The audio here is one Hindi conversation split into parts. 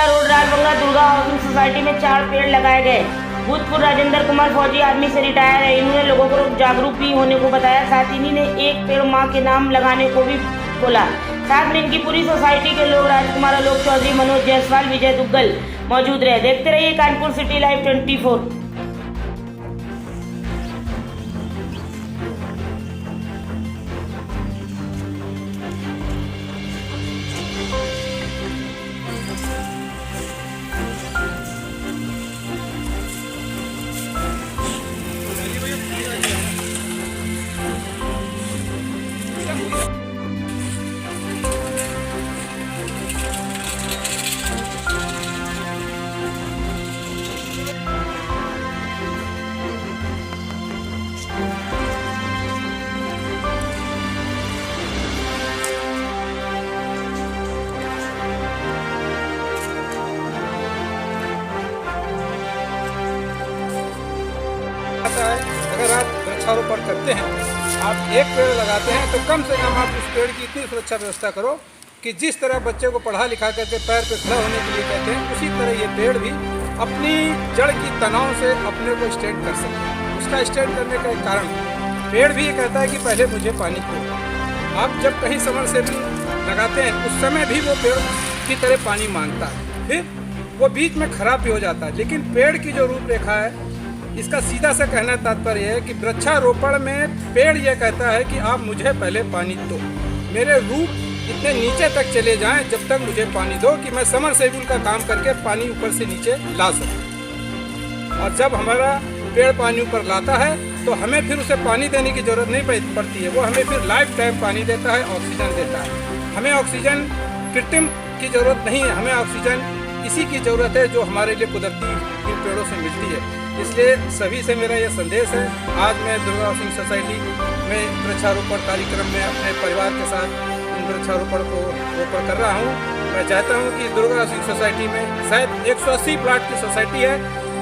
रोड राजबंगला दुर्गा हाउसिंग सोसाइटी में 4 पेड़ लगाए गए। भूतपूर्व राजेंद्र कुमार फौजी आर्मी से रिटायर है। इन्होंने लोगों को जागरूक भी होने को बताया। साथ इन्हीं ने एक पेड़ मां के नाम लगाने को भी बोला। साथ में इनकी पूरी सोसाइटी के लोग राजकुमार, आलोक चौधरी, मनोज जायसवाल, विजय दुग्गल मौजूद रहे। देखते रहिए कानपुर सिटी लाइव 24। अगर आप वृक्षारोपण करते हैं, आप एक पेड़ लगाते हैं तो कम से कम आप उस पेड़ की इतनी सुरक्षा व्यवस्था करो कि जिस तरह बच्चे को पढ़ा लिखा करके पैर पे खड़ा होने के लिए कहते हैं, उसी तरह ये पेड़ भी अपनी जड़ की तनाव से अपने को स्टैंड कर सके। उसका स्टैंड करने का एक कारण पेड़ भी ये कहता है कि पहले मुझे पानी दो। आप जब कहीं समरसेबल लगाते हैं उस समय भी वो पेड़ की तरह पानी मांगता है, फिर वो बीच में खराब भी हो जाता है। लेकिन पेड़ की जो रूपरेखा है, इसका सीधा सा कहना तात्पर्य है कि वृक्षारोपण में पेड़ यह कहता है कि आप मुझे पहले पानी दो, मेरे रूट इतने नीचे तक चले जाएं जब तक मुझे पानी दो कि मैं समरसेबल का काम करके पानी ऊपर से नीचे ला सकूं। और जब हमारा पेड़ पानी ऊपर लाता है तो हमें फिर उसे पानी देने की जरूरत नहीं पड़ती है, वो हमें फिर लाइफ टाइम पानी देता है, ऑक्सीजन देता है। हमें ऑक्सीजन कृत्रिम की जरूरत नहीं है, हमें ऑक्सीजन इसी की ज़रूरत है जो हमारे लिए कुदरती इन पेड़ों से मिलती है। इसलिए सभी से मेरा यह संदेश है। आज मैं दुर्गा हाउसिंग सोसाइटी में वृक्षारोपण कार्यक्रम में अपने परिवार के साथ इन वृक्षारोपण को रोपण कर रहा हूँ। मैं चाहता हूँ कि दुर्गा हाउसिंग सोसाइटी में शायद 180 प्लाट की सोसाइटी है,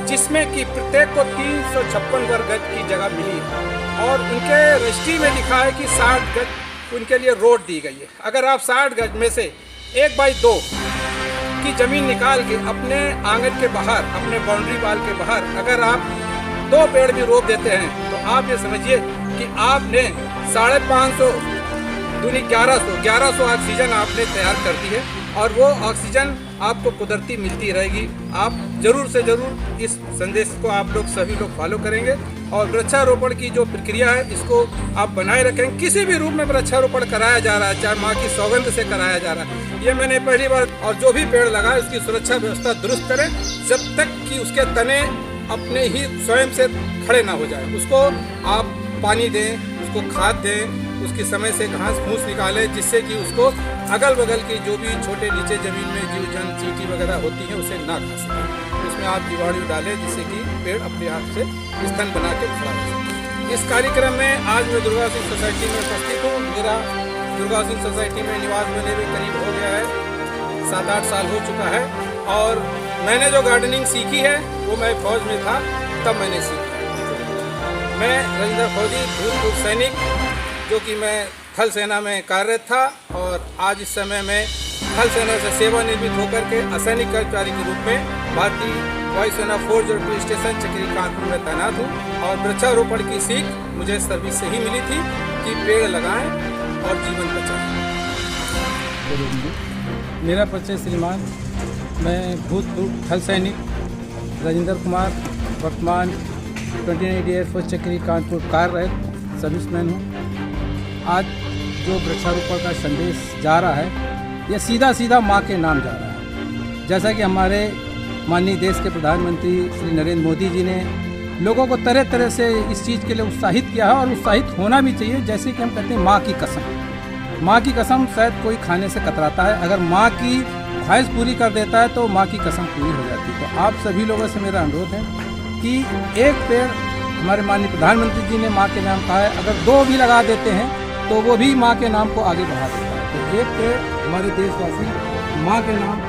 जिसमें कि प्रत्येक को 356 वर्ग गज की जगह मिली है और उनके रजिस्ट्री में लिखा है कि 60 गज उनके लिए रोड दी गई है। अगर आप 60 गज में से 1/2 की ज़मीन निकाल के अपने आंगन के बाहर, अपने बाउंड्री वाल के बाहर अगर आप 2 पेड़ भी रोप देते हैं तो आप ये समझिए कि आपने 550 दूनी 1100 ऑक्सीजन आपने तैयार कर दी है और वो ऑक्सीजन आपको कुदरती मिलती रहेगी। आप ज़रूर से ज़रूर इस संदेश को आप लोग सभी लोग फॉलो करेंगे और वृक्षारोपण की जो प्रक्रिया है इसको आप बनाए रखें। किसी भी रूप में वृक्षारोपण कराया जा रहा है, चाहे माँ की सौगंध से कराया जा रहा है, ये मैंने पहली बार। और जो भी पेड़ लगाए उसकी सुरक्षा व्यवस्था दुरुस्त करें जब तक कि उसके तने अपने ही स्वयं से खड़े ना हो जाए। उसको आप पानी दें, उसको खाद दें, उसकी समय से घास फूस निकालें जिससे कि उसको अगल बगल की जो भी छोटे नीचे ज़मीन में जीव जंतु चींटी वगैरह होती हैं उसे ना खा सकें। उसमें आप जीवाणु डालें जिससे कि पेड़ अपने आप से स्तन बना के खड़ा हो सके। इस कार्यक्रम में आज मैं दुर्गा हाउसिंग सोसाइटी में उपस्थित हूँ। मेरा दुर्गा हाउसिंग सोसाइटी में निवास बने हुए करीब हो गया है 7-8 साल हो चुका है और मैंने जो गार्डनिंग सीखी है वो मैं फौज में था तब मैंने सीखी। मैं राजेंद्र फौजी भूतपूर्व सैनिक जो कि मैं थल सेना में कार्यरत था और आज इस समय मैं थल सेना से सेवानिवृत्त होकर के असैनिक कर्मचारी के रूप में भारतीय वायुसेना 402 स्टेशन चक्री कानपुर में तैनात हूँ। और वृक्षारोपण की सीख मुझे सर्विस से ही मिली थी कि पेड़ लगाएं और जीवन बचाएं। मेरा परिचय श्रीमान, मैं भूतपूर्व थल सैनिक राजेंद्र कुमार, वर्तमान 29 एयरफोर्स चक्री कानपुर कार्यरत सर्विसमैन हूँ। आज जो वृक्षारोपण का संदेश जा रहा है यह सीधा माँ के नाम जा रहा है। जैसा कि हमारे माननीय देश के प्रधानमंत्री श्री नरेंद्र मोदी जी ने लोगों को तरह तरह से इस चीज़ के लिए उत्साहित किया है और उत्साहित होना भी चाहिए। जैसे कि हम कहते हैं माँ की कसम, माँ की कसम शायद कोई खाने से कतराता है, अगर माँ की ख्वाहिश पूरी कर देता है तो माँ की कसम पूरी हो जाती है। तो आप सभी लोगों से मेरा अनुरोध है कि एक पेड़ हमारे माननीय प्रधानमंत्री जी ने माँ के नाम कहा है, अगर 2 भी लगा देते हैं तो वो भी माँ के नाम को आगे बढ़ा देता है। तो एक पेड़ हमारे देशवासी माँ के नाम